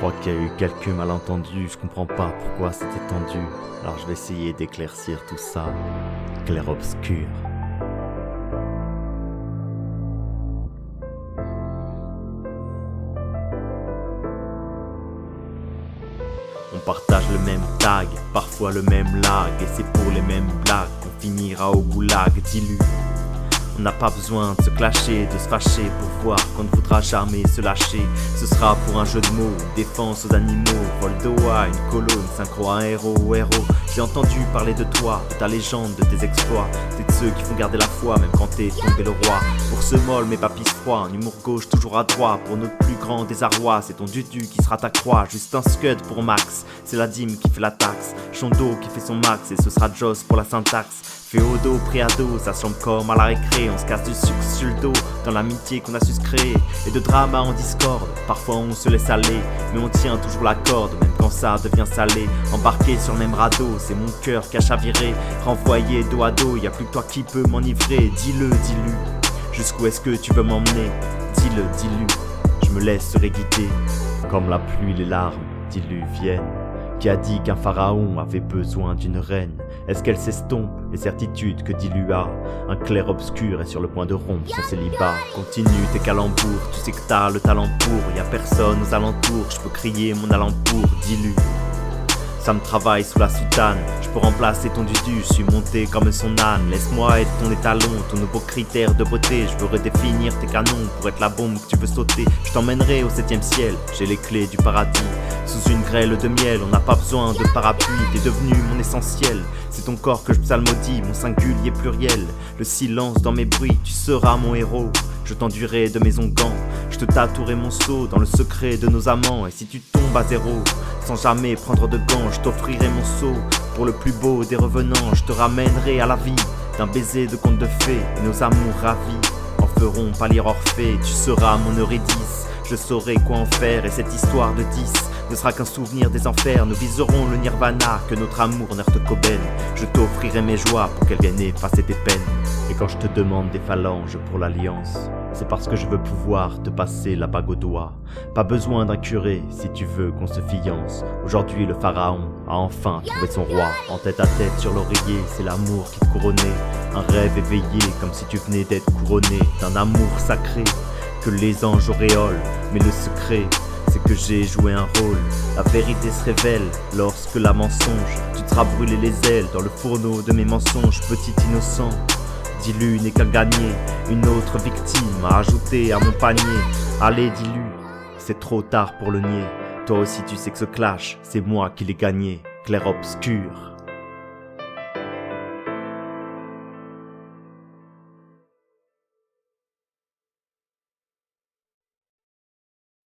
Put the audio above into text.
crois qu'il y a eu quelques malentendus, je comprends pas pourquoi c'était tendu. Alors je vais essayer d'éclaircir tout ça, clair-obscur. On partage le même tag, parfois le même lag, et c'est pour les mêmes blagues qu'on finira au goulag dilu. On n'a pas besoin de se clasher, de se fâcher pour voir qu'on ne voudra jamais se lâcher. Ce sera pour un jeu de mots, une défense aux animaux, vol d'eau à une colonne, synchro à un héros. J'ai entendu parler de toi, de ta légende, de tes exploits. T'es de ceux qui font garder la foi, même quand t'es tombé le roi. Pour ce molle, mais papis froid, un humour gauche toujours à droite. Pour notre plus grand désarroi, c'est ton dudu qui sera ta croix. Juste un scud pour Max, c'est la dîme qui fait la taxe. Chondo qui fait son max, et ce sera Joss pour la syntaxe. Féodo, préado, ça semble comme à la récré. On se casse du sucre sur le dos, dans l'amitié qu'on a su se créer. Et de drama en discorde, parfois on se laisse aller. Mais on tient toujours la corde, même quand ça devient salé. Embarqué sur le même radeau, c'est mon cœur qui a chaviré. Renvoyé dos à dos, y'a plus que toi qui peux m'enivrer. Dis-le, dis-le, jusqu'où est-ce que tu veux m'emmener? Dis-le, dis-le, je me laisserai guider. Comme la pluie, les larmes diluviennes. Qui a dit qu'un pharaon avait besoin d'une reine? Est-ce qu'elle s'estompe les certitudes que dilua? Un clair-obscur est sur le point de rompre son célibat. Continue tes calembours, tu sais que t'as le talent pour. Y'a personne aux alentours, je peux crier mon alentour, dis-le. Ça me travaille sous la soutane, je peux remplacer ton dudu, je suis monté comme son âne. Laisse-moi être ton étalon, ton nouveau critère de beauté. Je veux redéfinir tes canons pour être la bombe que tu veux sauter. Je t'emmènerai au 7e ciel, j'ai les clés du paradis. Sous une grêle de miel, on n'a pas besoin de parapluie. T'es devenu mon essentiel, c'est ton corps que je psalmodie, mon singulier pluriel. Le silence dans mes bruits, tu seras mon héros. Je t'enduirai de mes onguents, je te tatouerai mon sceau dans le secret de nos amants. Et si tu tombes à zéro, sans jamais prendre de gants, je t'offrirai mon sceau pour le plus beau des revenants. Je te ramènerai à la vie d'un baiser de conte de fées. Et nos amours ravis en feront pâlir Orphée. Tu seras mon Eurydice, je saurai quoi en faire. Et cette histoire de 10 ne sera qu'un souvenir des enfers. Nous viserons le nirvana, que notre amour n'heurte qu'aubaine. Je t'offrirai mes joies pour qu'elles viennent effacer tes peines. Et quand je te demande des phalanges pour l'alliance, c'est parce que je veux pouvoir te passer la bague au doigt. Pas besoin d'un curé si tu veux qu'on se fiance. Aujourd'hui le pharaon a enfin trouvé son roi. En tête à tête sur l'oreiller, c'est l'amour qui te couronnait. Un rêve éveillé comme si tu venais d'être couronné d'un amour sacré que les anges auréolent. Mais le secret, c'est que j'ai joué un rôle. La vérité se révèle lorsque la mensonge. Tu te seras brûlé les ailes dans le fourneau de mes mensonges, petit innocent. Dis-lui n'est qu'un gagné, une autre victime à ajouter à mon panier. Allez, dis-lui, c'est trop tard pour le nier. Toi aussi tu sais que ce clash, c'est moi qui l'ai gagné, clair-obscur.